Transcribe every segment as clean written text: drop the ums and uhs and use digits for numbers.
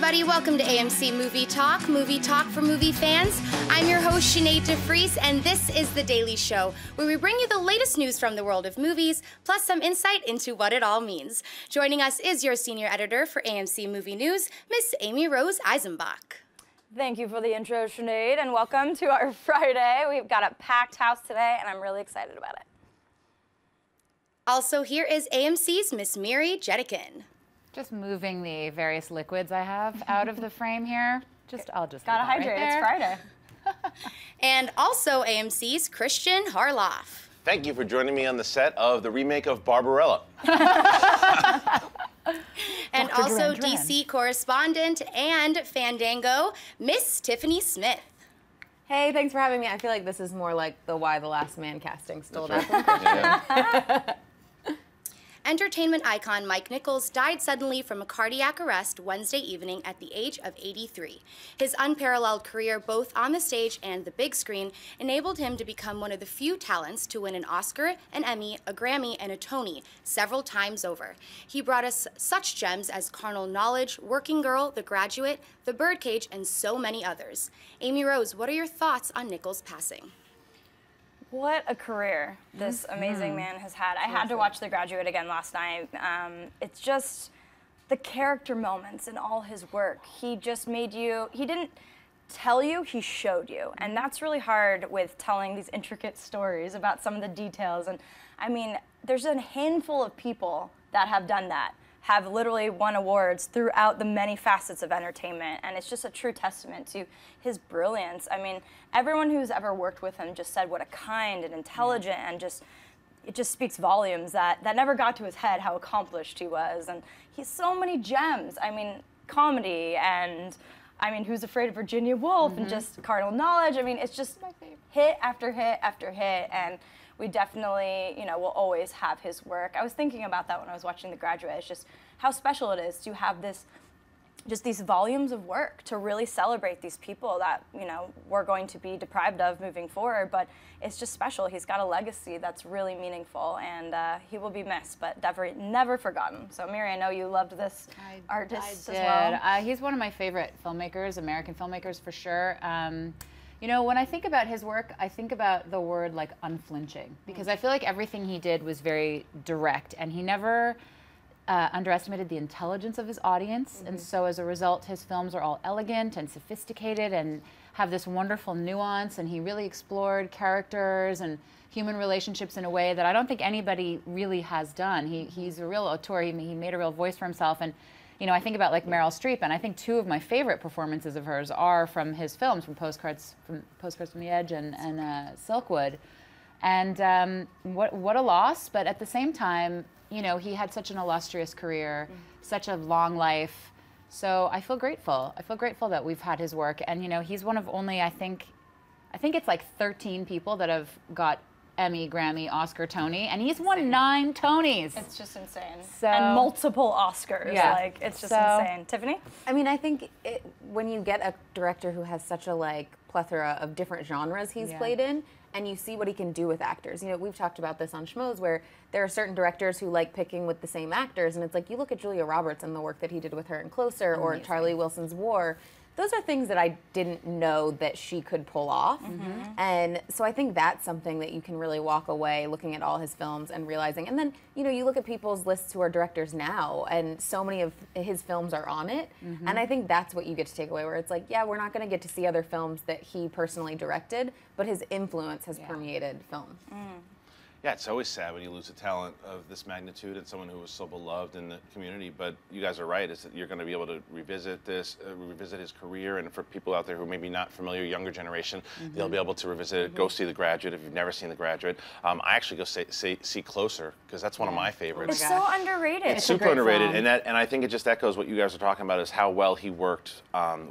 everybody. Welcome to AMC Movie Talk for movie fans. I'm your host, Sinead DeFries, and this is The Daily Show, where we bring you the latest news from the world of movies, plus some insight into what it all means. Joining us is your senior editor for AMC Movie News, Miss Amy Rose Eisenbach. Thank you for the intro, Sinead, and welcome to our Friday. We've got a packed house today, and I'm really excited about it. Also here is AMC's Miss Miri Jetikin. Just moving the various liquids I have out of the frame here. I'll just gotta hydrate. It's Friday. And also AMC's Christian Harloff. Thank you for joining me on the set of the remake of Barbarella. And also DC correspondent and Fandango, Miss Tiffany Smith. Hey, thanks for having me. I feel like this is more like the Why the Last Man casting stole that from Christian. Entertainment icon Mike Nichols died suddenly from a cardiac arrest Wednesday evening at the age of 83. His unparalleled career both on the stage and the big screen enabled him to become one of the few talents to win an Oscar, an Emmy, a Grammy, and a Tony several times over. He brought us such gems as Carnal Knowledge, Working Girl, The Graduate, The Birdcage, and so many others. Amy Rose, what are your thoughts on Nichols' passing? What a career this amazing man has had. I had to watch The Graduate again last night. It's just the character moments in all his work. He just made you, he didn't tell you, he showed you. And that's really hard with telling these intricate stories about some of the details. And I mean, there's a handful of people that have done that, have literally won awards throughout the many facets of entertainment, and it's just a true testament to his brilliance. I mean, everyone who's ever worked with him just said what a kind and intelligent and it just speaks volumes that never got to his head how accomplished he was. And he's so many gems. I mean, comedy and, I mean, Who's Afraid of Virginia Woolf and just Carnal Knowledge. I mean, it's just hit after hit after hit, and we definitely, you know, will always have his work. I was thinking about that when I was watching The Graduate. It's just how special it is to have just these volumes of work to really celebrate these people that, you know, we're going to be deprived of moving forward. But it's just special. He's got a legacy that's really meaningful, and he will be missed, but never forgotten. So, Miri, I know you loved this artist as well. He's one of my favorite filmmakers, American filmmakers for sure. You know, when I think about his work, I think about the word like unflinching, because I feel like everything he did was very direct, and he never underestimated the intelligence of his audience. And so as a result, his films are all elegant and sophisticated and have this wonderful nuance, and he really explored characters and human relationships in a way that I don't think anybody really has done. He's a real auteur. He made a real voice for himself. And you know, I think about like Meryl Streep, and I think two of my favorite performances of hers are from his films, from Postcards from the Edge and Silkwood. And what a loss, but at the same time, you know, he had such an illustrious career, such a long life. So I feel grateful. I feel grateful that we've had his work. And you know, he's one of only, I think it's like 13 people that have got Emmy, Grammy, Oscar, Tony, and he's won 9 Tonys. It's just insane. So, and multiple Oscars. Yeah. Like, it's just insane. Tiffany? I mean, I think when you get a director who has such a like plethora of different genres he's played in, and you see what he can do with actors. You know, we've talked about this on Schmoes, where there are certain directors who like picking with the same actors, and it's like, you look at Julia Roberts and the work that he did with her in Closer, or Charlie Wilson's War. Those are things that I didn't know that she could pull off. And so I think that's something that you can really walk away looking at all his films and realizing. And then, you know, you look at people's lists who are directors now, and so many of his films are on it. And I think that's what you get to take away, where it's like, yeah, we're not going to get to see other films that he personally directed, but his influence has permeated film. Yeah, it's always sad when you lose a talent of this magnitude and someone who was so beloved in the community. But you guys are right, is that you're going to be able to revisit this, revisit his career. And for people out there who may be not familiar, younger generation, they'll be able to revisit it. Go see The Graduate if you've never seen The Graduate. I actually go see Closer, because that's one of my favorites. It's so underrated. It's super underrated, and I think it just echoes what you guys are talking about, is how well he worked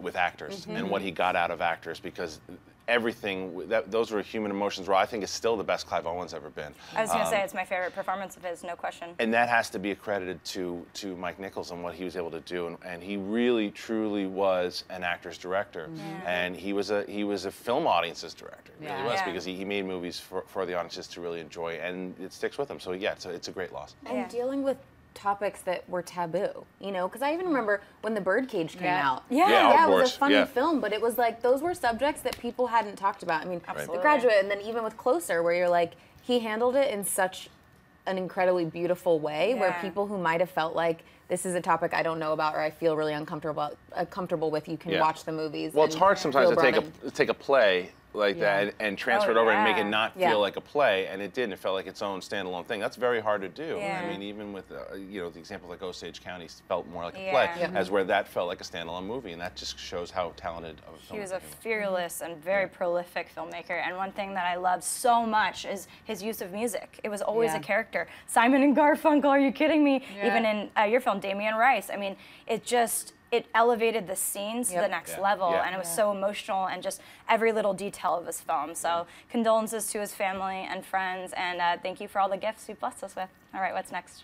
with actors and what he got out of actors, because everything, those were human emotions. Raw, I think, is still the best Clive Owen's ever been. I was going to say, it's my favorite performance of his, no question. And that has to be accredited to Mike Nichols and what he was able to do. And he really, truly was an actor's director. And he was a film audience's director. He really was, because he made movies for the audiences to really enjoy, and it sticks with him. So yeah, it's a great loss. And dealing with topics that were taboo, you know, because I even remember when The Birdcage came out. Yeah, it was a funny film, but it was like those were subjects that people hadn't talked about. I mean, The Graduate, and then even with Closer, where you're like, he handled it in such an incredibly beautiful way, where people who might have felt like this is a topic I don't know about or I feel really comfortable with, you can watch the movies. Well, it's hard sometimes to take a play like that and transfer it over and make it not feel like a play, and it didn't. It felt like its own standalone thing. That's very hard to do. I mean, even with you know, the example like Osage County felt more like a play, as where that felt like a standalone movie, and that just shows how talented of a filmmaker. He was a fearless and very prolific filmmaker, and one thing that I love so much is his use of music. It was always a character. Simon and Garfunkel, are you kidding me? Even in your film, Damien Rice. I mean, it elevated the scenes to the next level, and it was so emotional, and just every little detail of his film. So condolences to his family and friends, and thank you for all the gifts you've blessed us with. All right, what's next?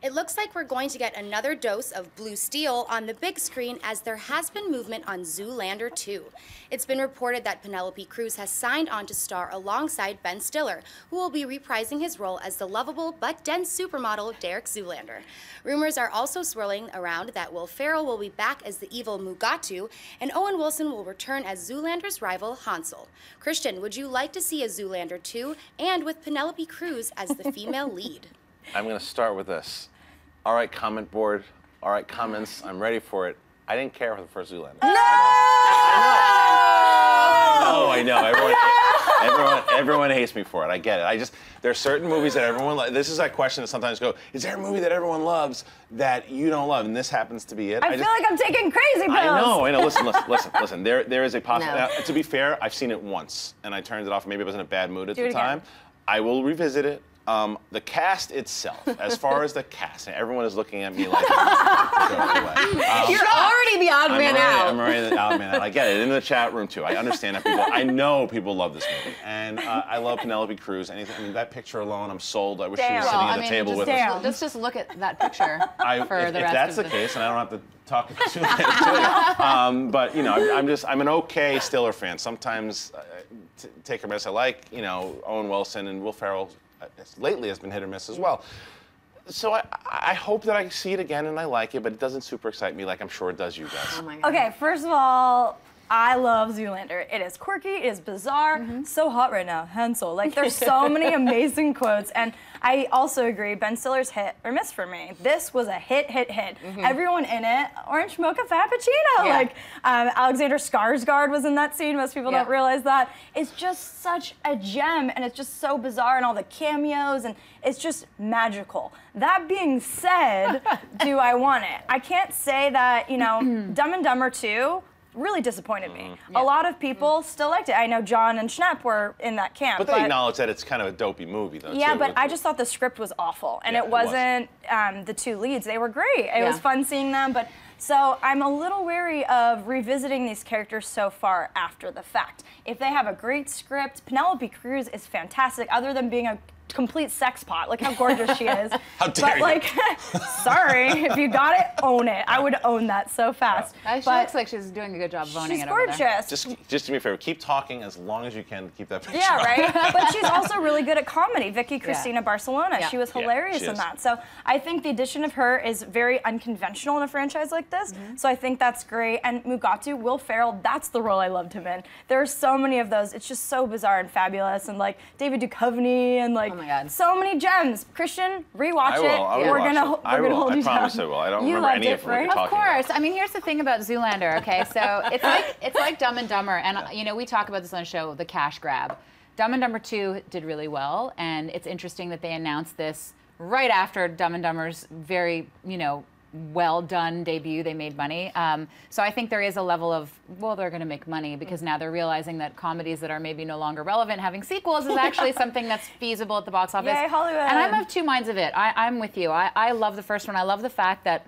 It looks like we're going to get another dose of blue steel on the big screen, as there has been movement on Zoolander 2. It's been reported that Penelope Cruz has signed on to star alongside Ben Stiller, who will be reprising his role as the lovable but dense supermodel Derek Zoolander. Rumors are also swirling around that Will Ferrell will be back as the evil Mugatu, and Owen Wilson will return as Zoolander's rival Hansel. Christian, would you like to see a Zoolander 2, and with Penelope Cruz as the female lead? I'm going to start with this. All right, comment board. All right, comments. I'm ready for it. I didn't care for the first Zoolander. No! I know. Everyone hates me for it. I get it. There are certain movies that everyone loves. This is that question that sometimes go, is there a movie that everyone loves that you don't love? And this happens to be it. I feel like I'm taking crazy pills. I know. Listen. There is a possibility. To be fair, I've seen it once, and I turned it off. Maybe I was in a bad mood at the time. I will revisit it. The cast itself, as far as the cast, and everyone is looking at me like, go away. You're already the odd man out. I'm already the odd man out. I get it. In the chat room, too. I understand that I know people love this movie. And I love Penelope Cruz. I mean, that picture alone, I'm sold. I wish she was sitting at the table with us. Let's just look at that picture for the rest if that's of the case, and I don't have to talk too much, but, you know, I'm an okay Stiller fan. Sometimes take or miss. I like, you know, Owen Wilson and Will Ferrell. Lately has been hit or miss as well. So I hope that I see it again and I like it, but it doesn't super excite me like I'm sure it does you guys. Oh my God. Okay, first of all, I love Zoolander. It is quirky, it is bizarre, so hot right now, Hansel. Like, there's so many amazing quotes, and I also agree, Ben Stiller's hit or miss for me. This was a hit. Everyone in it, orange mocha frappuccino. Like, Alexander Skarsgård was in that scene. Most people don't realize that. It's just such a gem, and it's just so bizarre, and all the cameos, and it's just magical. That being said, do I want it? I can't say that, you know, Dumb and Dumber 2 really disappointed me. A lot of people still liked it. I know John and Schnepp were in that camp. But they acknowledge that it's kind of a dopey movie, though. Yeah, but I just thought the script was awful, and it wasn't the two leads. They were great. It was fun seeing them, but so I'm a little wary of revisiting these characters so far after the fact. If they have a great script, Penelope Cruz is fantastic, other than being a complete sex pot. Look how gorgeous she is. How dare you. Like, sorry, if you got it, own it. I would own that so fast. She looks like she's doing a good job of owning it over there. She's gorgeous. Just to be fair, keep talking as long as you can to keep that picture Yeah, up. right? But she's also really good at comedy. Vicky Cristina Barcelona. She was hilarious in that. So I think the addition of her is very unconventional in a franchise like this. So I think that's great. And Mugatu, Will Ferrell, that's the role I loved him in. There are so many of those. It's just so bizarre and fabulous. And like David Duchovny and like so many gems. Christian, rewatch it. We're gonna hold you down. I promise I will. I don't remember any of what you're talking about. Of course. I mean, here's the thing about Zoolander, okay? So it's like Dumb and Dumber, and you know, we talk about this on the show, the cash grab. Dumb and Dumber 2 did really well, and it's interesting that they announced this right after Dumb and Dumber's very, you know, well done debut. They made money. So I think there is a level of, well, they're going to make money because now they're realizing that comedies that are maybe no longer relevant, having sequels is actually something that's feasible at the box office. Yay, Hollywood. And I'm of two minds of it. I'm with you. I love the first one. I love the fact that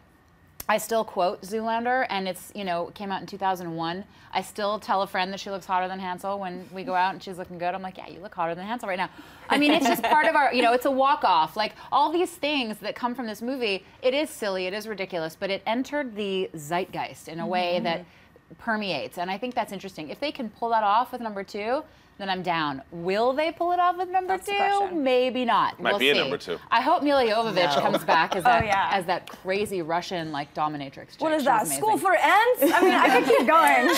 I still quote Zoolander, and it's, you know, it came out in 2001. I still tell a friend that she looks hotter than Hansel when we go out and she's looking good. I'm like, yeah, you look hotter than Hansel right now. I mean, it's just part of our, you know, it's a walk-off. Like, all these things that come from this movie, it is silly, it is ridiculous, but it entered the zeitgeist in a way that permeates, and I think that's interesting. If they can pull that off with number 2, then I'm down. Will they pull it off with number That's the 2? question. Maybe not. Might We'll be a see. number 2. I hope Mila Jovovich comes back as that, yeah. as that crazy Russian like dominatrix chick. What is She that? was School amazing. for Ants? I mean, I could keep going.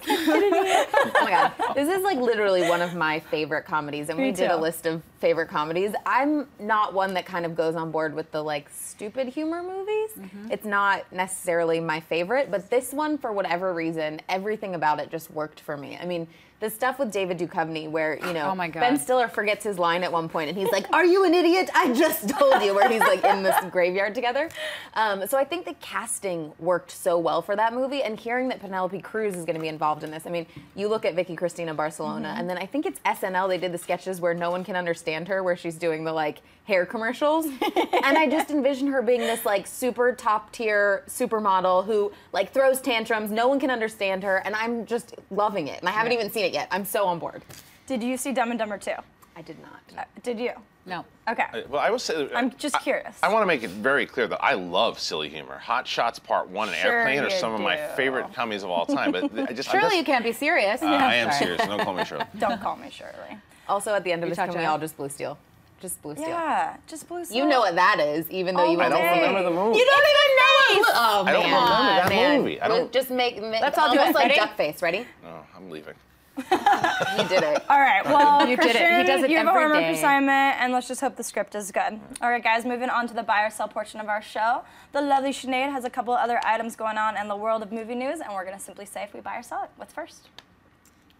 Oh my god, this is like literally one of my favorite comedies, and Me we did a too. list of favorite comedies. I'm not one that kind of goes on board with the like stupid humor movies. It's not necessarily my favorite, but this one, for whatever reason, everything about it just worked for me. I mean, the stuff with David Duchovny, where Oh my God. Ben Stiller forgets his line at one point, and he's like, "Are you an idiot? I just told you." Where he's like in this graveyard together. So I think the casting worked so well for that movie, and hearing that Penelope Cruz is going to be involved in this. I mean, you look at Vicky Cristina Barcelona, and then I think it's SNL. They did the sketches where no one can understand her, where she's doing the like hair commercials, and I just envision her being this like super top tier supermodel who like throws tantrums. No one can understand her, and I'm just loving it. And I haven't even seen it yet. I'm so on board. Did you see Dumb and Dumber 2? I did not. Did you? No. Okay. Well, I will say. I'm just curious. I want to make it very clear that I love silly humor. Hot Shots Part 1 and Sure Airplane are you some of my do. favorite comedies of all time. But I just Surely you can't be serious. I am Sorry. serious. Don't call me Shirley. Don't call me Shirley. Also, at the end of You this, touch can we it. all just Blue Steel? Just Blue Steel. Yeah, just Blue Steel. You know what that is, even though you I won't don't Okay. remember the movie. You don't even know it. Oh, I don't man. remember that Man. movie. I don't. Just make Let's all do almost it. like Ready? duck face. Ready? Oh, I'm leaving. You did it. All right, well, You did it. He Christian, does it you have a every homework day. assignment, and let's just hope the script is good. All right, guys, moving on to the buy or sell portion of our show. The lovely Sinead has a couple other items going on in the world of movie news, and we're going to simply say if we buy or sell it. What's first?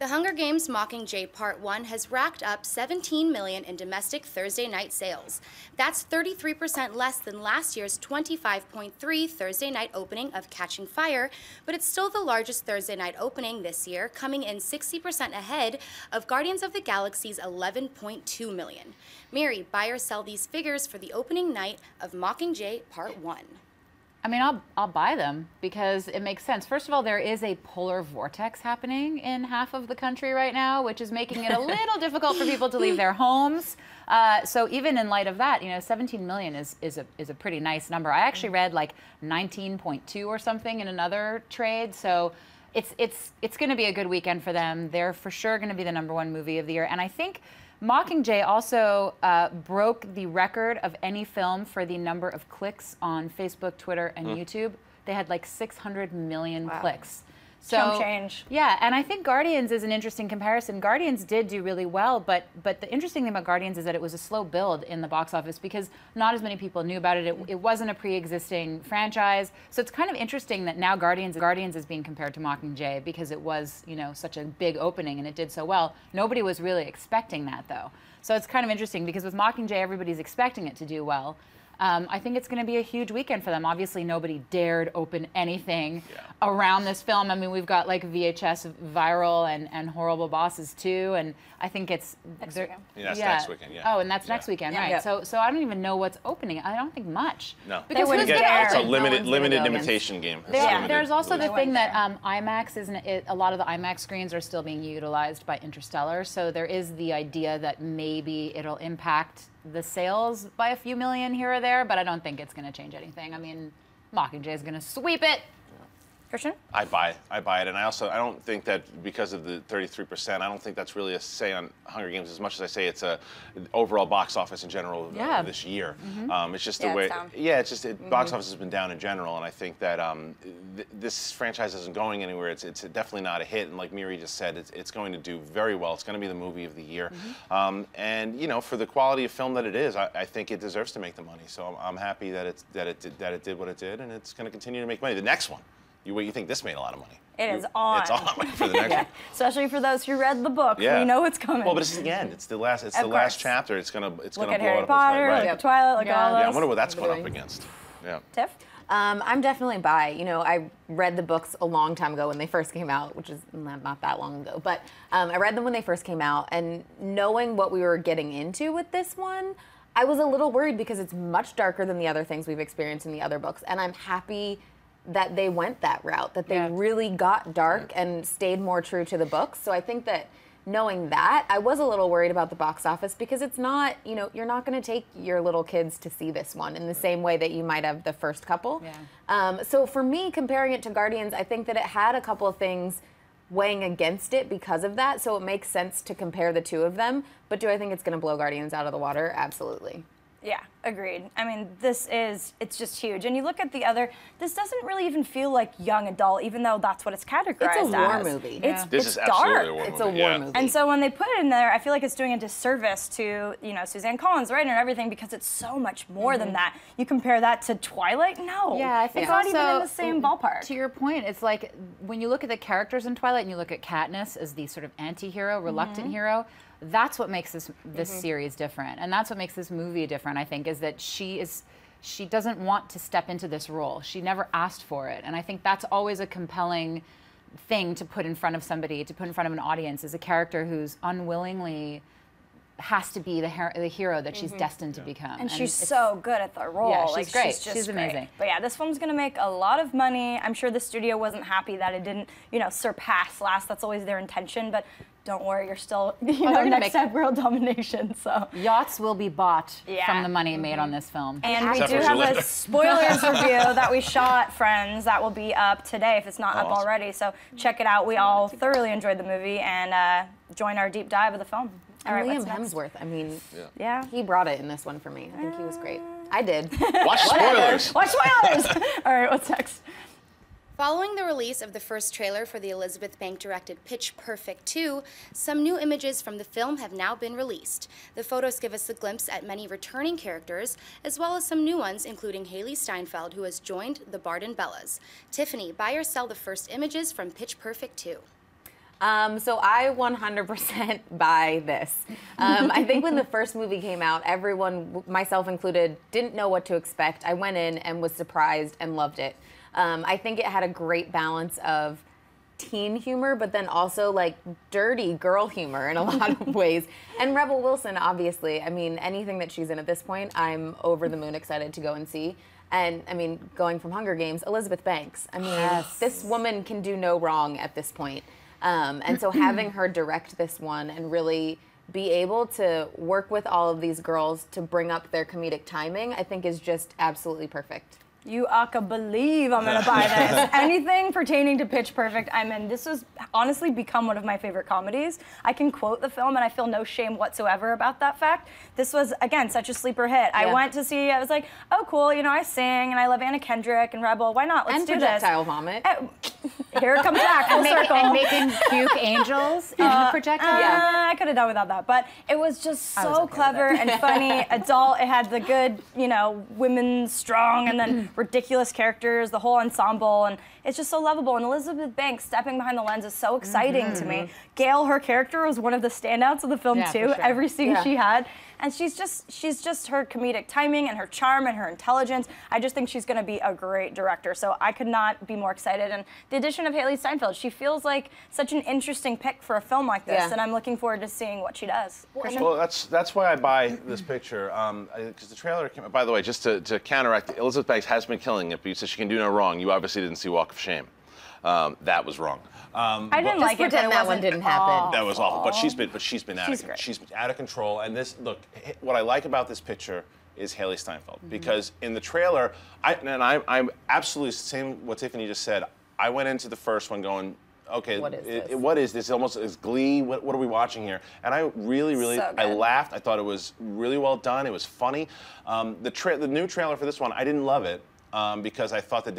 The Hunger Games Mockingjay Part 1 has racked up $17 million in domestic Thursday night sales. That's 33% less than last year's $25.3 Thursday night opening of Catching Fire, but it's still the largest Thursday night opening this year, coming in 60% ahead of Guardians of the Galaxy's $11.2 million. Mary, buy or sell these figures for the opening night of Mockingjay Part 1. I mean, I'll buy them because it makes sense. First of all, there is a polar vortex happening in half of the country right now, which is making it a little difficult for people to leave their homes. So even in light of that, 17 million is a pretty nice number. I actually read like 19.2 or something in another trade. So it's going to be a good weekend for them. They're for sure going to be the #1 movie of the year, and I think Mockingjay also broke the record of any film for the number of clicks on Facebook, Twitter, and YouTube. They had like 600 million clicks. So Chump change. Yeah, and I think Guardians is an interesting comparison. Guardians did do really well, but the interesting thing about Guardians is that it was a slow build in the box office because not as many people knew about it. It wasn't a pre-existing franchise. So it's kind of interesting that now Guardians is being compared to Mockingjay because it was, such a big opening and it did so well. Nobody was really expecting that though. So it's kind of interesting because with Mockingjay, everybody's expecting it to do well. I think it's going to be a huge weekend for them. Obviously, nobody dared open anything around this film. I mean, we've got like VHS Viral and Horrible Bosses too, and I think it's Next weekend. Yeah, that's next weekend. Yeah. Oh, and that's next weekend, right? Yeah. So I don't even know what's opening. I don't think much. No. Because wouldn't who's get gonna it. It's a open? limited gonna go against. imitation game. It's There- limited. There's also the I thing went that IMAX a lot of the IMAX screens are still being utilized by Interstellar, so there is the idea that maybe it'll impact the sales by a few million here or there, but I don't think it's going to change anything. I mean, Mockingjay is going to sweep it. Christian? I buy it, and I don't think that because of the 33%, I don't think that's really a say on Hunger Games as much as I say it's a overall box office in general this year. It's just the Yeah, way. it's down. Yeah, it's just box office has been down in general, and I think that this franchise isn't going anywhere. It's definitely not a hit, and like Miri just said, it's going to do very well. It's going to be the movie of the year, and for the quality of film that it is, I think it deserves to make the money. So I'm happy that it did what it did, and it's going to continue to make money. The next one. You think this made a lot of money? It is on. It's on for the next one. Especially for those who read the book. Yeah. We know it's coming. Well, but it's the end. It's the last. It's Of the last course. chapter. It's gonna look blow at it Harry up. Potter, Right. look at Twilight, look at all Yeah. Yeah, I those. wonder what that's going up Literally. against. Yeah. Tiff? I'm definitely bi. I read the books a long time ago when they first came out, which is not that long ago. But I read them when they first came out, and knowing what we were getting into with this one, I was a little worried because it's much darker than the other things we've experienced in the other books, and I'm happy that they went that route, that they really got dark and stayed more true to the books. So I think that knowing that, I was a little worried about the box office because it's not, you're not going to take your little kids to see this one in the same way that you might have the first couple. Yeah. So for me, comparing it to Guardians, I think that it had a couple of things weighing against it because of that, so it makes sense to compare the two of them. But do I think it's going to blow Guardians out of the water? Absolutely. Yeah, agreed. I mean, it's just huge. And you look at the other, this doesn't really even feel like young adult, even though that's what it's categorized as. It's a war movie. This is absolutely a war movie. It's a war movie. And so when they put it in there, I feel like it's doing a disservice to, Suzanne Collins, right, and everything, because it's so much more than that. You compare that to Twilight? No. Yeah, I think it's not even in the same ballpark. To your point, it's like when you look at the characters in Twilight and you look at Katniss as the sort of anti-hero, reluctant hero, that's what makes this series different, and that's what makes this movie different. I think is that she doesn't want to step into this role. She never asked for it, and I think that's always a compelling thing to put in front of somebody, to put in front of an audience, is a character who's unwillingly has to be the hero that she's destined to become. And she's so good at the role. Yeah, she's like, great. She's amazing. Great. But yeah, this film's gonna make a lot of money. I'm sure the studio wasn't happy that it didn't, surpass last. That's always their intention, but don't worry, you're still, next to have world domination, so. Yachts will be bought from the money made on this film. And we do have a spoilers review that we shot, friends, that will be up today if it's not up already, so check it out. We all thoroughly enjoyed the movie, and join our deep dive of the film. All right, Liam Hemsworth, I mean, yeah, he brought it in this one for me. I think he was great. I did. Watch spoilers. Watch spoilers. All right, what's next? Following the release of the first trailer for the Elizabeth Banks-directed Pitch Perfect 2, some new images from the film have now been released. The photos give us a glimpse at many returning characters, as well as some new ones, including Haley Steinfeld, who has joined the Barden Bellas. Tiffany, buy or sell the first images from Pitch Perfect 2? So I 100% buy this. I think when the first movie came out, everyone, myself included, didn't know what to expect. I went in and was surprised and loved it. I think it had a great balance of teen humor, but then also like dirty girl humor in a lot of ways. And Rebel Wilson, obviously, I mean, anything that she's in at this point, I'm over the moon excited to go and see. And I mean, going from Hunger Games, Elizabeth Banks. I mean, this woman can do no wrong at this point. And so having her direct this one and really be able to work with all of these girls to bring up their comedic timing, I think is just absolutely perfect. You aka believe I'm gonna buy this. Anything pertaining to Pitch Perfect, I'm in. This has honestly become one of my favorite comedies. I can quote the film and I feel no shame whatsoever about that fact. This was, again, such a sleeper hit. I went to see, I was like, oh cool, I sing and I love Anna Kendrick and Rebel, why not, let's do this. And projectile vomit. Here it comes back, full circle. And making puke angels in the projectile. I could have done without that, but it was just so clever and funny, adult. It had the good, women strong and then ridiculous characters, the whole ensemble, and it's just so lovable. And Elizabeth Banks stepping behind the lens is so exciting to me. Gail, her character, was one of the standouts of the film too. For sure. Every scene she had. And she's just her comedic timing and her charm and her intelligence. I just think she's going to be a great director. So I could not be more excited. And the addition of Haley Steinfeld, she feels like such an interesting pick for a film like this. And I'm looking forward to seeing what she does. Well, that's why I buy this picture. Because the trailer came. By the way, just to counteract, Elizabeth Banks has been killing it, but you said she can do no wrong. You obviously didn't see Walk of Shame. That was wrong. I didn't like it, pretend that one didn't happen. That was awful. But she's been out of control. And this, look, what I like about this picture is Haley Steinfeld, because in the trailer, I'm absolutely same what Tiffany just said. I went into the first one going, okay, what is this? Almost is Glee. What are we watching here? And I really, I laughed. I thought it was really well done. It was funny. The new trailer for this one, I didn't love it. Because I thought that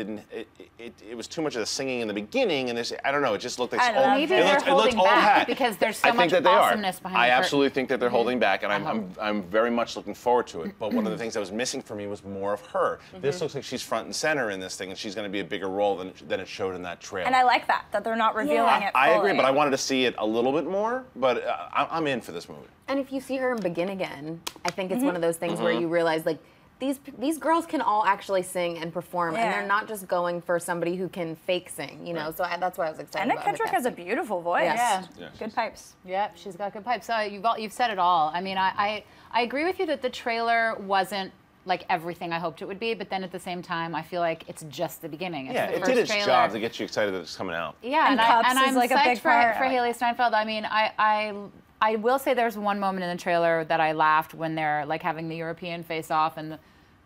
it was too much of the singing in the beginning, and I don't know, it just looked like maybe they're holding back because there's so much awesomeness behind it. I absolutely think that they're holding back, and I'm very much looking forward to it. But one of the things that was missing for me was more of her. This looks like she's front and center in this thing, and she's going to be a bigger role than it showed in that trailer. And I like that they're not revealing it fully. I agree, but I wanted to see it a little bit more. But I'm in for this movie. And if you see her in Begin Again, I think it's one of those things where you realize, like, these girls can all actually sing and perform, and they're not just going for somebody who can fake sing, So that's why I was excited. Anna Kendrick has a beautiful voice. Yes. Good pipes. Yep, she's got good pipes. So you've said it all. I mean, I agree with you that the trailer wasn't like everything I hoped it would be, but then at the same time, I feel like it's just the beginning. It's the it did its job to get you excited that it's coming out. Yeah, and I'm like psyched a big part for Haley Steinfeld. I mean, I will say there's one moment in the trailer that I laughed when they're like having the European face-off, and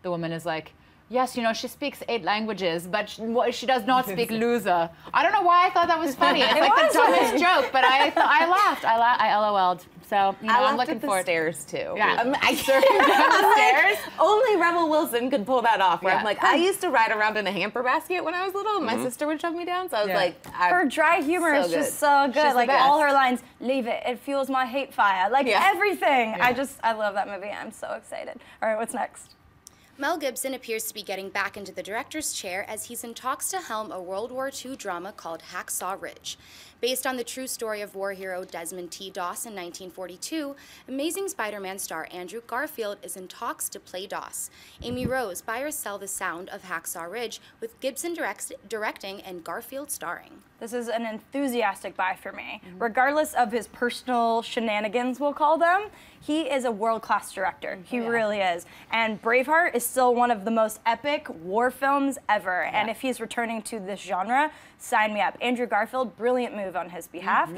the woman is like, Yes, you know, she speaks 8 languages, but she does not speak loser. I don't know why I thought that was funny. It's like the dumbest joke, but I laughed. I LOL'd. So, you know, I'm looking forward. Stairs too. Yeah. I the stairs. Only Rebel Wilson could pull that off. Where I'm like, I used to ride around in a hamper basket when I was little, and my sister would shove me down. So I was like, her dry humor is just so good. She's like all her lines, leave it. It fuels my hate fire. Like everything. Yeah. I love that movie. I'm so excited. All right, what's next? Mel Gibson appears to be getting back into the director's chair as he's in talks to helm a World War II drama called Hacksaw Ridge. Based on the true story of war hero Desmond T. Doss in 1942, Amazing Spider-Man star Andrew Garfield is in talks to play Doss. Amy Rose buy or sell the sound of Hacksaw Ridge, with Gibson directing and Garfield starring. This is an enthusiastic buy for me. Regardless of his personal shenanigans, we'll call them, he is a world-class director. He really is. And Braveheart is still one of the most epic war films ever. And if he's returning to this genre, sign me up. Andrew Garfield, brilliant move on his behalf.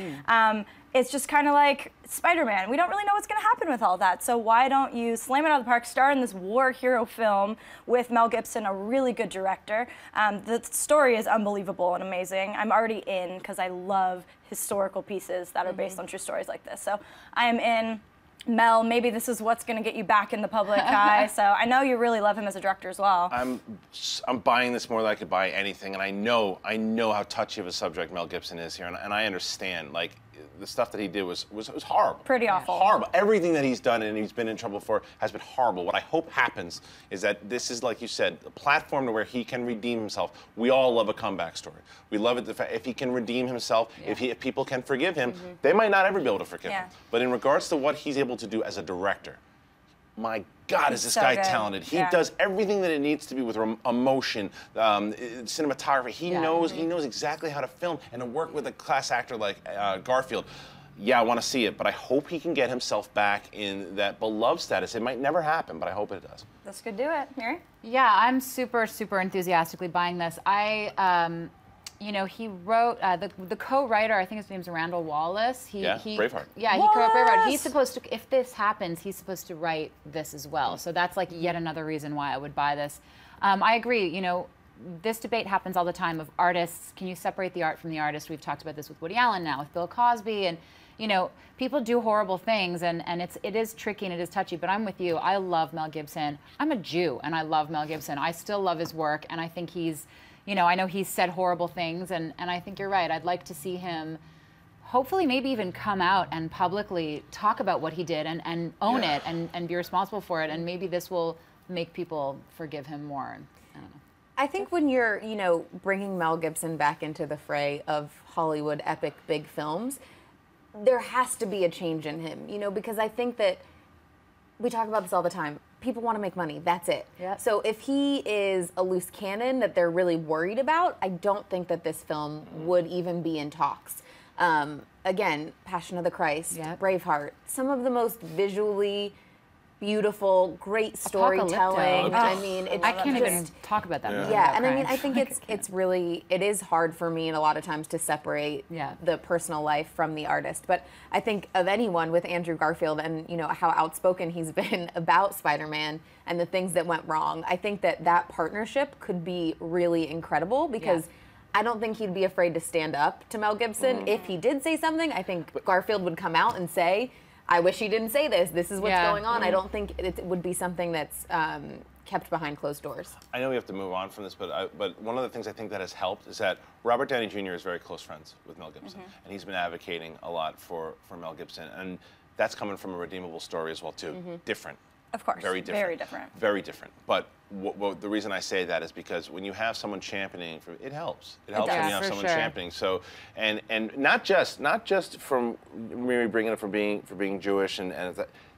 It's just kind of like Spider-Man. We don't really know what's going to happen with all that. So why don't you slam it out of the park, star in this war hero film with Mel Gibson, a really good director. The story is unbelievable and amazing. I'm already in because I love historical pieces that are based on true stories like this. So I am in. Mel, maybe this is what's going to get you back in the public eye. So I know you really love him as a director as well. I'm buying this more than I could buy anything, and I know how touchy of a subject Mel Gibson is here, and I understand. Like, the stuff that he did was horrible. Pretty awful. Horrible. Everything that he's done and he's been in trouble for has been horrible. What I hope happens is that this is, like you said, a platform to where he can redeem himself. We all love a comeback story. We love it if he can redeem himself, if people can forgive him. They might not ever be able to forgive him. But in regards to what he's able to do as a director, my God, is this guy talented. He does everything that it needs to be with emotion, cinematography. He knows exactly how to film, and to work with a class actor like Garfield. Yeah, I want to see it, but I hope he can get himself back in that beloved status. It might never happen, but I hope it does. This could do it. Mary? Yeah, I'm super, super enthusiastically buying this. You know, he wrote, the co-writer, I think his name's Randall Wallace. Braveheart. Yeah, he co-wrote Braveheart. He's supposed to, if this happens, he's supposed to write this as well. So that's like yet another reason why I would buy this. I agree, you know, this debate happens all the time of artists. Can you separate the art from the artist? We've talked about this with Woody Allen now, with Bill Cosby, and you know, people do horrible things, and it is tricky and it is touchy, but I'm with you. I love Mel Gibson. I'm a Jew, and I love Mel Gibson. I still love his work, and I think he's, you know, I know he's said horrible things, and I think you're right. I'd like to see him hopefully maybe even come out and publicly talk about what he did and own it and be responsible for it, and maybe this will make people forgive him more. I don't know. I think when you're, you know, bringing Mel Gibson back into the fray of Hollywood epic big films, there has to be a change in him, you know, because I think that we talk about this all the time. People want to make money. That's it. Yep. So if he is a loose cannon that they're really worried about, I don't think that this film would even be in talks. Again, Passion of the Christ, Braveheart, some of the most visually beautiful, great storytelling. I mean, it's I can't even talk about that movie. Yeah, and I mean, I think it's really, it is hard for me a lot of times to separate the personal life from the artist. But I think of anyone with Andrew Garfield and, you know, how outspoken he's been about Spider-Man and the things that went wrong, I think that that partnership could be really incredible because I don't think he'd be afraid to stand up to Mel Gibson. If he did say something, I think Garfield would come out and say, I wish he didn't say this. This is what's going on. I don't think it would be something that's kept behind closed doors. I know we have to move on from this, but one of the things I think that has helped is that Robert Downey Jr. is very close friends with Mel Gibson, and he's been advocating a lot for Mel Gibson, and that's coming from a redeemable story as well too. Different. Of course. Very different. Very different. Very different. But the reason I say that is because when you have someone championing, it helps. It helps when you have someone championing. So, and not just from Mary bringing it for being Jewish and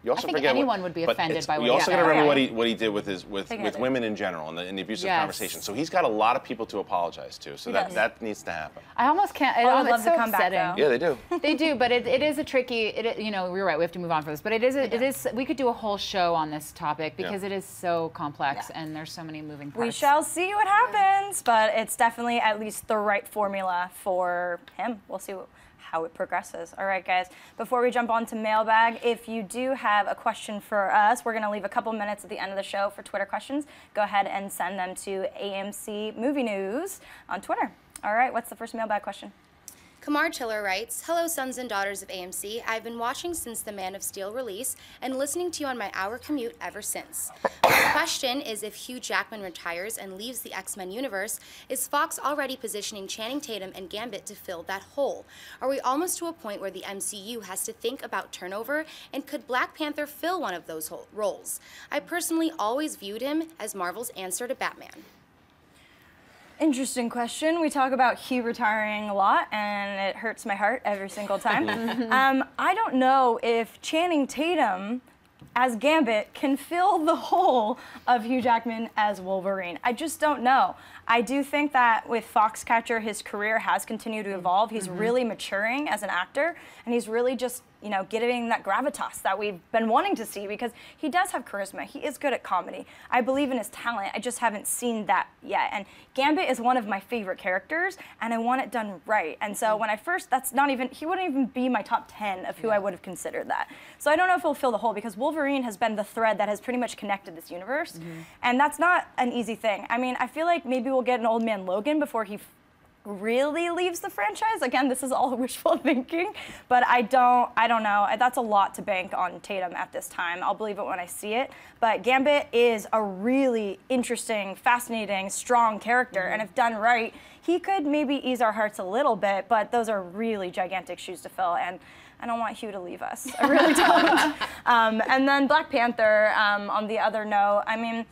you also I think forget anyone would be offended by what he also said. got to remember what he did with women in general and the abusive conversation. So he's got a lot of people to apologize to. So that needs to happen. I almost can't. I would love it's so to come upsetting. back though. Yeah, they do. They do, but it is a tricky. You know, we're right. We have to move on from this, but it is. We could do a whole show on this topic because it is so complex, and there's so many moving parts. We shall see what happens, but it's definitely at least the right formula for him. We'll see how it progresses. All right, guys, before we jump on to mailbag, if you do have a question for us, we're going to leave a couple minutes at the end of the show for Twitter questions. Go ahead and send them to AMC Movie News on Twitter. All right, what's the first mailbag question? Kamar Tiller writes, "Hello, sons and daughters of AMC. I've been watching since the Man of Steel release and listening to you on my hour commute ever since. My question is, if Hugh Jackman retires and leaves the X-Men universe, is Fox already positioning Channing Tatum and Gambit to fill that hole? Are we almost to a point where the MCU has to think about turnover, and could Black Panther fill one of those roles? I personally always viewed him as Marvel's answer to Batman." Interesting question. We talk about Hugh retiring a lot, and it hurts my heart every single time. I don't know if Channing Tatum as Gambit can fill the hole of Hugh Jackman as Wolverine. I just don't know. I do think that with Foxcatcher, his career has continued to evolve. He's really maturing as an actor, and he's really just, you know, getting that gravitas that we've been wanting to see, because he does have charisma. He is good at comedy. I believe in his talent. I just haven't seen that yet. And Gambit is one of my favorite characters, and I want it done right. And so when I first, he wouldn't even be my top 10 of who I would have considered that. So I don't know if he'll fill the hole, because Wolverine has been the thread that has pretty much connected this universe. And that's not an easy thing. I mean, I feel like maybe we'll get an Old Man Logan before he really leaves the franchise. Again, this is all wishful thinking, but I don't know. That's a lot to bank on Tatum at this time. I'll believe it when I see it. But Gambit is a really interesting, fascinating, strong character, and if done right, he could maybe ease our hearts a little bit, but those are really gigantic shoes to fill, and I don't want Hugh to leave us. I really don't. And then Black Panther, on the other note, I mean,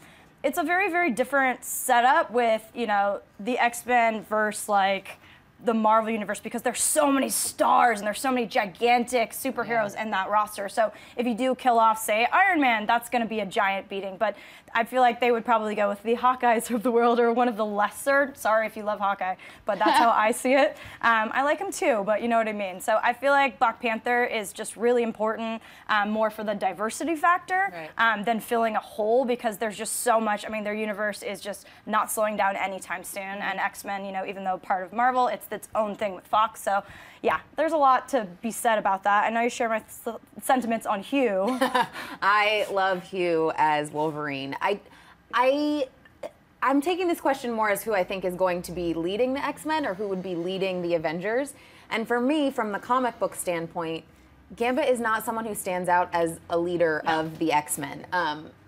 it's a very, very different setup with, you know, the X-Men versus, like, the Marvel Universe, because there's so many stars and there's so many gigantic superheroes in that roster. So if you do kill off, say, Iron Man, that's going to be a giant beating. But I feel like they would probably go with the Hawkeyes of the world, or one of the lesser. Sorry if you love Hawkeye, but that's how I see it. I like him too, but you know what I mean. So I feel like Black Panther is just really important, more for the diversity factor than filling a hole, because there's just so much. I mean, their universe is just not slowing down anytime soon. And X-Men, you know, even though part of Marvel, it's its own thing with Fox. So yeah, there's a lot to be said about that. I know you share my sentiments on Hugh. I love Hugh as Wolverine. I'm taking this question more as who I think is going to be leading the X-Men, or who would be leading the Avengers. And for me, from the comic book standpoint, Gambit is not someone who stands out as a leader of the X-Men.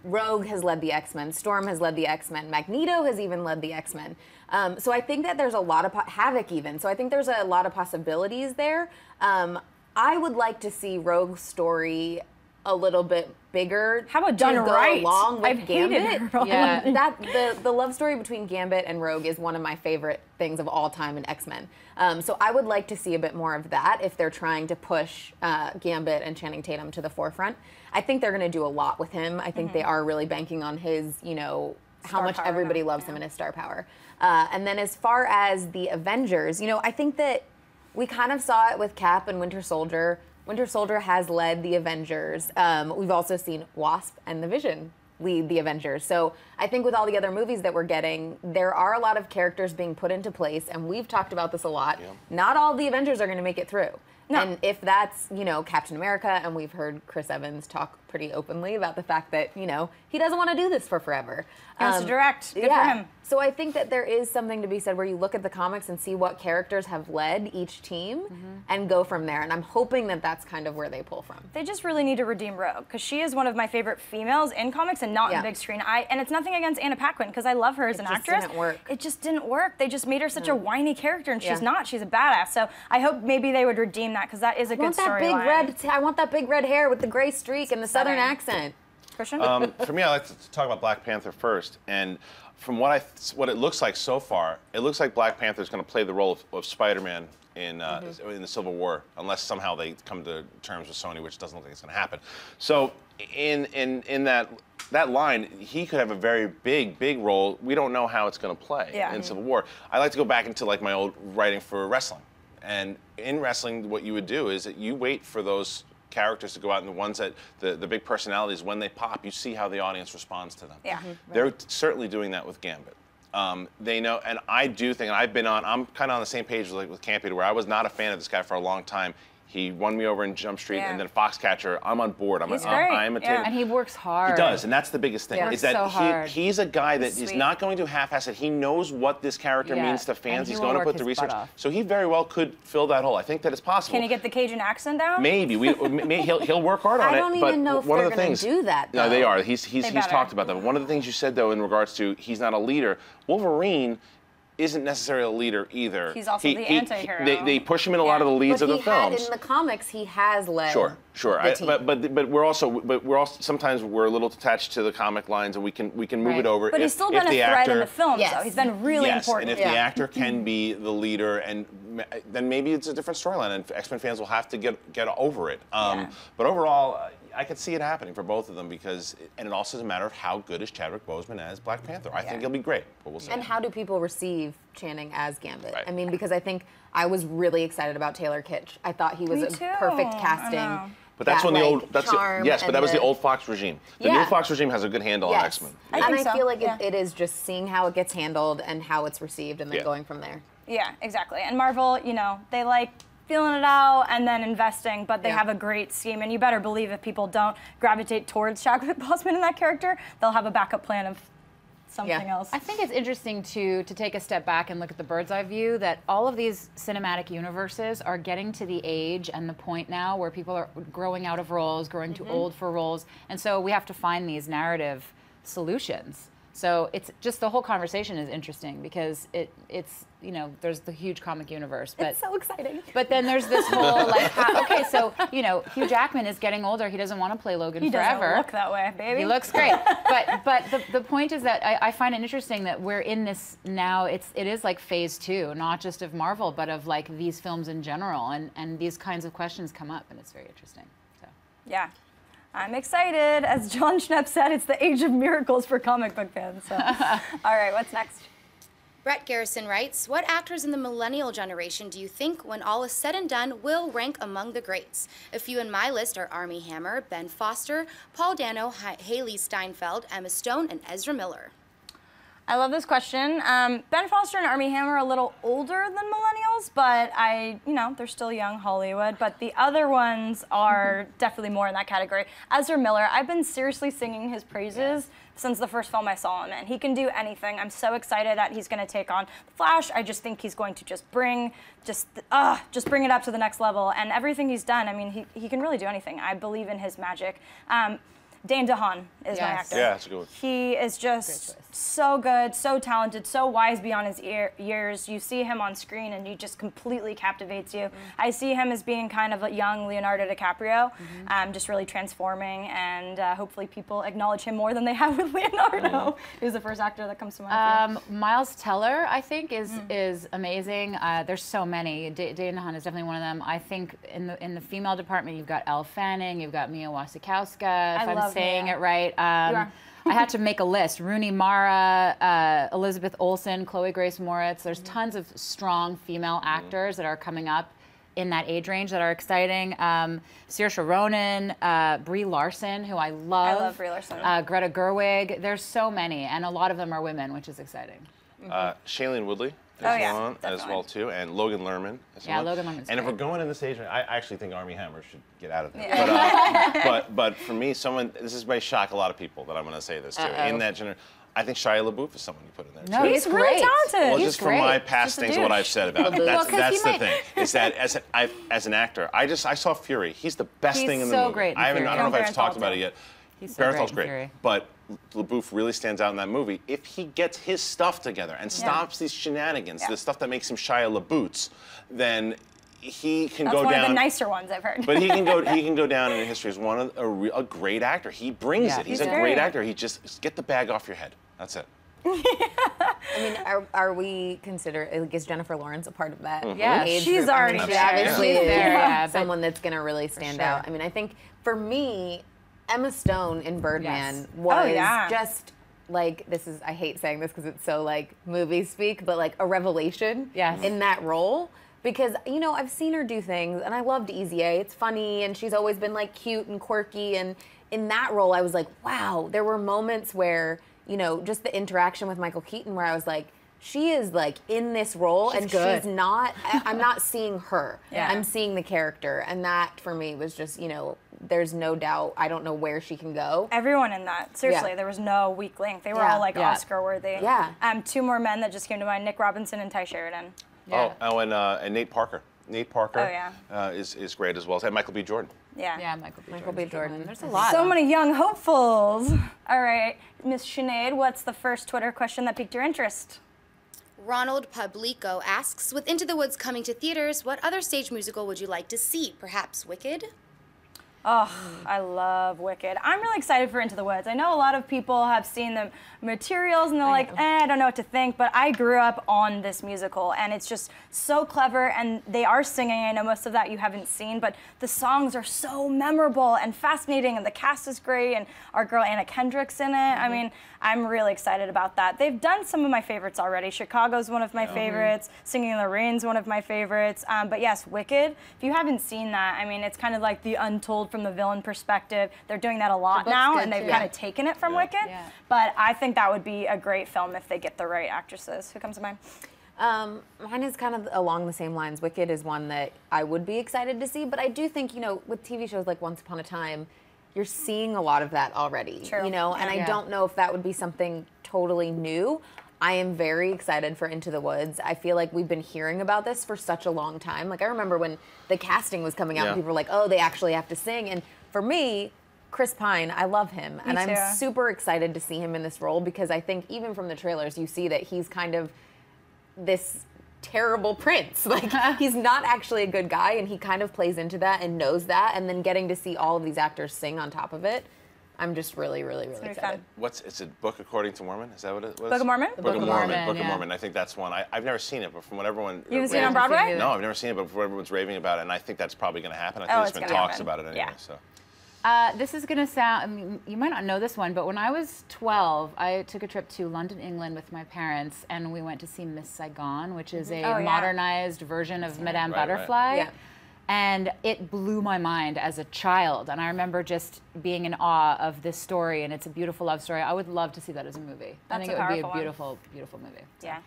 Rogue has led the X-Men. Storm has led the X-Men. Magneto has even led the X-Men. So I think that there's a lot of Havoc even. So I think there's a lot of possibilities there. I would like to see Rogue's story a little bit bigger. How about done right? Along with I've Gambit. hated her. Yeah, the love story between Gambit and Rogue is one of my favorite things of all time in X-Men. So I would like to see a bit more of that if they're trying to push Gambit and Channing Tatum to the forefront. I think they're going to do a lot with him. I think they are really banking on his, you know, how much everybody loves him and his star power. And then as far as the Avengers, you know, I think that we kind of saw it with Cap and Winter Soldier. Winter Soldier has led the Avengers. We've also seen Wasp and the Vision lead the Avengers. So I think with all the other movies that we're getting, there are a lot of characters being put into place, and we've talked about this a lot. Yeah. Not all the Avengers are going to make it through. No. And if that's, you know, Captain America, and we've heard Chris Evans talk pretty openly about the fact that, you know, he doesn't want to do this for forever. He wants to direct. Good for him. So I think that there is something to be said where you look at the comics and see what characters have led each team and go from there. And I'm hoping that that's kind of where they pull from. They just really need to redeem Rogue, because she is one of my favorite females in comics and not in big screen. And it's nothing against Anna Paquin, because I love her as an actress. It just didn't work. It just didn't work. They just made her such a whiny character, and she's not. She's a badass. So I hope maybe they would redeem that, because that is a good storyline. I want that big red hair with the gray streak and the southern accent. Christian? For me, I like to talk about Black Panther first. And from what it looks like so far, it looks like Black Panther is going to play the role of Spider-Man in the Civil War, unless somehow they come to terms with Sony, which doesn't look like it's going to happen. So in that line, he could have a very big role. We don't know how it's going to play in Civil War. I like to go back into like my old writing for wrestling. And in wrestling, what you would do is that you wait for those characters to go out, and the ones that the big personalities, when they pop, you see how the audience responds to them. Yeah. They're certainly doing that with Gambit. They know, and I do think, and I'm kind of on the same page with Campy, where I was not a fan of this guy for a long time. He won me over in Jump Street, and then Foxcatcher. I'm on board. I'm a And he works hard. He does, and that's the biggest thing. Is that he's a guy that is not going to half-ass it. He knows what this character means to fans. He's going to put the research. So he very well could fill that hole. I think that it's possible. Can he get the Cajun accent down? Maybe. He'll work hard on it. I don't even know if they're going to do that, though. No, they are. He's talked about that. One of the things you said, though, in regards to he's not a leader, Wolverine isn't necessarily a leader either. He's also the anti-hero. They push him in a lot of the leads of the films. In the comics, he has led. Sure. The team. But we're also sometimes we're a little attached to the comic lines, and we can move it over. But he's still been a threat in the films, though. He's been really important. And if the actor can be the leader, and then maybe it's a different storyline, and X-Men fans will have to get over it. But overall, I could see it happening for both of them and it also is a matter of how good is Chadwick Boseman as Black Panther. I think he'll be great, but we'll see. And how do people receive Channing as Gambit? I mean, because I think I was really excited about Taylor Kitsch. I thought he was a perfect casting. But that's when the old, but that was the old Fox regime. The new Fox regime has a good handle on X-Men. I feel like it is just seeing how it gets handled and how it's received, and then going from there. Yeah, exactly. And Marvel, they like feeling it out and then investing, but they have a great scheme, and you better believe if people don't gravitate towards Chadwick Boseman in that character, they'll have a backup plan of something else. I think it's interesting to take a step back and look at the bird's eye view that all of these cinematic universes are getting to the age and the point now where people are growing out of roles, growing too old for roles, and so we have to find these narrative solutions. So it's just the whole conversation is interesting because it's there's the huge comic universe, but it's so exciting. But then there's this whole okay, so Hugh Jackman is getting older. He doesn't want to play Logan forever. He doesn't look that way, baby. He looks great, but the point is that I find it interesting that we're in this now. It is like phase 2, not just of Marvel, but of like these films in general, and these kinds of questions come up, and it's very interesting. So yeah. I'm excited. As John Schnepp said, it's the age of miracles for comic book fans. So. All right, what's next? Brett Garrison writes, what actors in the millennial generation do you think, when all is said and done, will rank among the greats? A few in my list are Armie Hammer, Ben Foster, Paul Dano, Haley Steinfeld, Emma Stone, and Ezra Miller. I love this question. Ben Foster and Armie Hammer are a little older than millennials, but they're still young Hollywood. But the other ones are definitely more in that category. Ezra Miller, I've been seriously singing his praises since the first film I saw him in. He can do anything. I'm so excited that he's going to take on The Flash. I just think he's going to just bring it up to the next level. And everything he's done, I mean, he can really do anything. I believe in his magic. Dane DeHaan is my actor. Yeah, that's a good one. He is just so good, so talented, so wise beyond his years. You see him on screen and he just completely captivates you. I see him as being kind of a young Leonardo DiCaprio, just really transforming, and hopefully people acknowledge him more than they have with Leonardo. Who's the first actor that comes to mind? Miles Teller, I think, is amazing. There's so many. Dane DeHaan is definitely one of them. I think in the female department, you've got Elle Fanning, you've got Mia Wasikowska, if I'm saying it right. I had to make a list. Rooney Mara, Elizabeth Olsen, Chloe Grace Moritz. There's tons of strong female actors that are coming up in that age range that are exciting. Saoirse Ronan, Brie Larson, who I love. I love Brie Larson. Greta Gerwig. There's so many, and a lot of them are women, which is exciting. Shailene Woodley is one as well too, and Logan Lerman is one. Logan Lerman's And great. if we're going in this age, I actually think Armie Hammer should get out of there. But for me, this may shock a lot of people that I'm going to say this to. In that generation, I think Shia LaBeouf is someone you put in there too. He's really talented. Well, just from my past things, what I've said about him. That's the thing. Is that as an actor, I saw Fury. He's the best thing in the movie. Great. I don't know if I've talked about it yet. He's so Baratheon's great. great, but LaBeouf really stands out in that movie. If he gets his stuff together and stops these shenanigans, the stuff that makes him Shia LaBeoufs, then he can go down. That's one of the nicer ones I've heard. But he can go down in history as one of a great actor. He brings it. He's a great actor. He just get the bag off your head. That's it. I mean, are we is Jennifer Lawrence a part of that? Yeah, age she's group? already She there. obviously She's is there, someone that's going to really stand out. I mean, I think for me, Emma Stone in Birdman was just like, I hate saying this because it's so like movie speak, but like a revelation in that role. because, you know, I've seen her do things, and I loved Easy A. It's funny, and she's always been, like, cute and quirky, and in that role, I was like, wow, there were moments where, you know, just the interaction with Michael Keaton where I was like, she is, like, in this role, and she's not, I'm not seeing her. I'm seeing the character, and that, for me, was just, you know, there's no doubt, I don't know where she can go. Everyone in that, seriously, there was no weak link. They were all, like, Oscar-worthy. Two more men that just came to mind, Nick Robinson and Ty Sheridan. And Nate Parker. Nate Parker is great as well. And Michael B. Jordan. Yeah, Michael B. Jordan. There's a lot. So many young hopefuls. All right, Miss Sinead, what's the first Twitter question that piqued your interest? Ronald Publico asks, with Into the Woods coming to theaters, what other stage musical would you like to see? Perhaps Wicked? Oh, I love Wicked. I'm really excited for Into the Woods. I know a lot of people have seen the materials and they're like, I don't know what to think, but I grew up on this musical and it's just so clever, and they are singing. I know most of that you haven't seen, but the songs are so memorable and fascinating, and the cast is great, and our girl Anna Kendrick's in it. I mean, I'm really excited about that. They've done some of my favorites already. Chicago's one of my favorites. Singing in the Rain's one of my favorites. But yes, Wicked, if you haven't seen that, I mean, it's kind of like the untold from the villain perspective. They're doing that a lot now, and they've kind of taken it from Wicked. But I think that would be a great film if they get the right actresses. Who comes to mind? Mine is kind of along the same lines. Wicked is one that I would be excited to see, but I do think, you know, with TV shows like Once Upon a Time, you're seeing a lot of that already, you know, and I don't know if that would be something totally new. I am very excited for Into the Woods. I feel like we've been hearing about this for such a long time. Like, I remember when the casting was coming out and people were like, oh, they actually have to sing. And for me, Chris Pine, I love him. And I'm super excited to see him in this role, because I think even from the trailers, you see that he's kind of this terrible prince. Like, he's not actually a good guy, and he kind of plays into that and knows that, and then getting to see all of these actors sing on top of it, I'm just really excited. It's a Book According to Mormon? Is that what it was? Book of Mormon? Book of Mormon. Book of Mormon. I think that's one. I've never seen it, but from what everyone... You haven't seen it on Broadway? No, I've never seen it, but from what everyone's raving about it, and I think that's probably going to happen. I think there's been talks about it anyway. So. This is going to sound, I mean, you might not know this one, but when I was 12, I took a trip to London, England with my parents, and we went to see Miss Saigon, which is a modernized version of Madame Butterfly. Yeah. And it blew my mind as a child. And I remember just being in awe of this story, and it's a beautiful love story. I would love to see that as a movie. I think it would be a beautiful, beautiful movie. So. Yeah.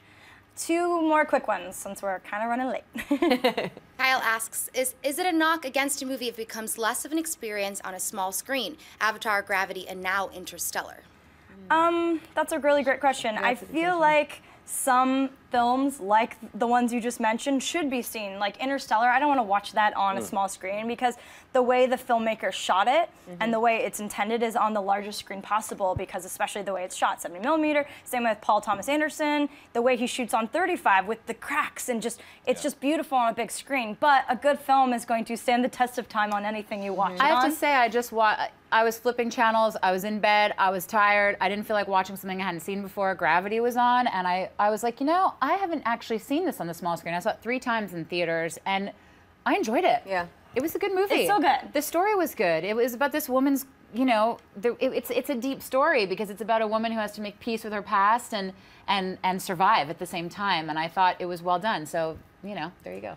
Two more quick ones, since we're kind of running late. Kyle asks, is it a knock against a movie if it becomes less of an experience on a small screen? Avatar, Gravity, and now Interstellar. That's a really great question. I feel like some films, like the ones you just mentioned, should be seen. Like Interstellar, I don't want to watch that on a small screen, because the way the filmmaker shot it and the way it's intended is on the largest screen possible, because especially the way it's shot, 70mm, same with Paul Thomas Anderson, the way he shoots on 35 with the cracks, and just it's just beautiful on a big screen. But a good film is going to stand the test of time on anything you watch. I have to say, I was flipping channels, I was in bed, I was tired, I didn't feel like watching something I hadn't seen before. Gravity was on, and I was like, you know, I haven't actually seen this on the small screen. I saw it 3 times in theaters, and I enjoyed it. Yeah. It was a good movie. It's so good. The story was good. It was about this woman's, you know, it's a deep story, because it's about a woman who has to make peace with her past and survive at the same time, and I thought it was well done. So, you know, there you go.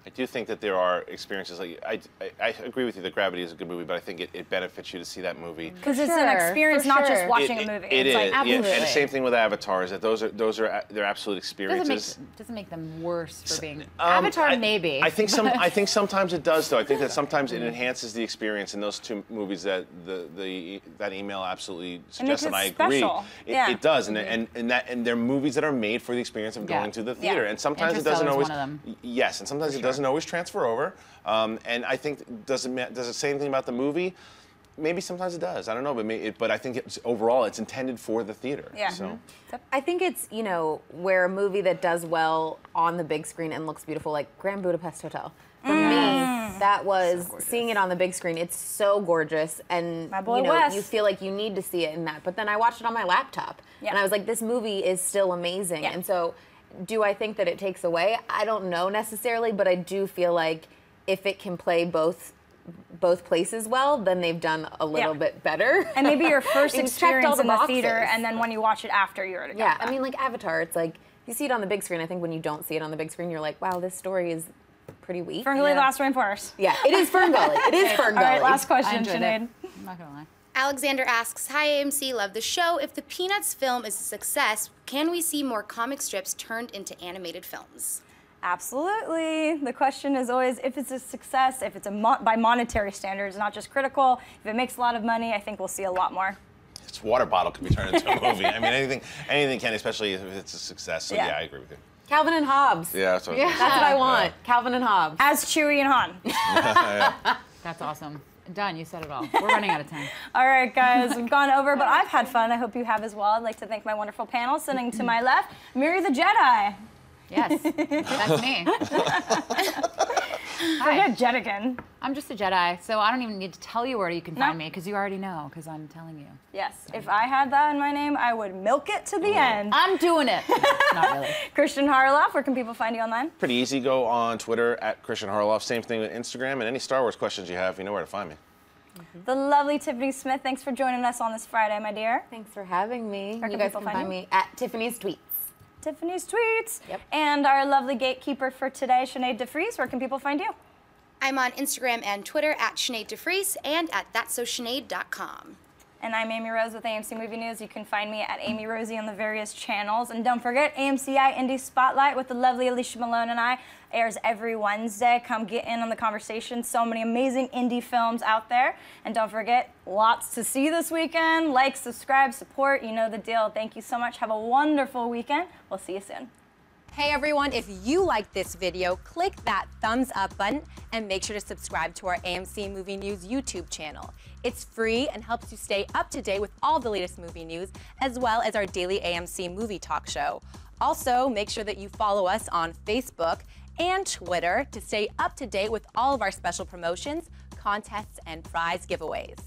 I do think that there are experiences, like I agree with you that Gravity is a good movie, but I think it benefits you to see that movie. Because it's an experience, not just watching a movie. It is. Like, absolutely. And the same thing with Avatar, is that those are their absolute experiences. Doesn't make them worse for being Avatar, maybe. I think sometimes it does, though. I think that sometimes it enhances the experience in those 2 movies that that email absolutely suggests, and I agree. It does, and they're movies that are made for the experience of going to the theater, and sometimes it doesn't always. Yes, and sometimes it doesn't always transfer over, and I think does it say anything about the movie? Maybe sometimes it does. I don't know, but I think overall it's intended for the theater. Yeah. So. I think it's, you know, where a movie that does well on the big screen and looks beautiful, like Grand Budapest Hotel. For me, that was seeing it on the big screen. It's so gorgeous, and you know, you feel like you need to see it in that. But then I watched it on my laptop, and I was like, this movie is still amazing. And so, do I think that it takes away? I don't know necessarily, but I do feel like if it can play both places well, then they've done a little bit better. And maybe your first experience in the theater, and then when you watch it after, you're I mean, like Avatar, it's like, you see it on the big screen. I think when you don't see it on the big screen, you're like, wow, this story is pretty weak. Ferngully last rainforest. Yeah, it is Ferngully. It is Ferngully. All right, last question, Sinead. Sinead. I'm not gonna lie. Alexander asks, hi AMC, love the show. If the Peanuts film is a success, can we see more comic strips turned into animated films? Absolutely. The question is always if it's a success, if it's by monetary standards, not just critical. If it makes a lot of money, I think we'll see a lot more. Its water bottle can be turned into a movie. I mean, anything can, especially if it's a success. So yeah, I agree with you. Calvin and Hobbes. Yeah, that's what, That's what I want. Calvin and Hobbes. As Chewie and Han. That's awesome. Done. You said it all. We're running out of time. All right, guys, we've gone over, but I've had fun. I hope you have as well. I'd like to thank my wonderful panel. Sitting to my left, Miri the Jedi. Yes, that's me. Forget Jedikin. I'm just a Jedi, so I don't even need to tell you where you can find me, because you already know, because I'm telling you. Yes, if I had that in my name, I would milk it to the end. I'm doing it. Not really. Christian Harloff, where can people find you online? Pretty easy. Go on Twitter at Christian Harloff. Same thing with Instagram. And any Star Wars questions you have, you know where to find me. The lovely Tiffany Smith, thanks for joining us on this Friday, my dear. Thanks for having me. Where You can guys people can find find you? me at Tiffany's Tweets. Tiffany's Tweets. Yep. And our lovely gatekeeper for today, Sinead DeFries, where can people find you? I'm on Instagram and Twitter at Sinead DeFries and at thatsosinead.com. And I'm Amy Rose with AMC Movie News. You can find me at Amy Rosie on the various channels. And don't forget, AMCI Indie Spotlight with the lovely Alicia Malone and I airs every Wednesday. Come get in on the conversation. So many amazing indie films out there. And don't forget, lots to see this weekend. Like, subscribe, support. You know the deal. Thank you so much. Have a wonderful weekend. We'll see you soon. Hey everyone, if you liked this video, click that thumbs up button and make sure to subscribe to our AMC Movie News YouTube channel. It's free and helps you stay up to date with all the latest movie news, as well as our daily AMC Movie Talk show. Also, make sure that you follow us on Facebook and Twitter to stay up to date with all of our special promotions, contests, and prize giveaways.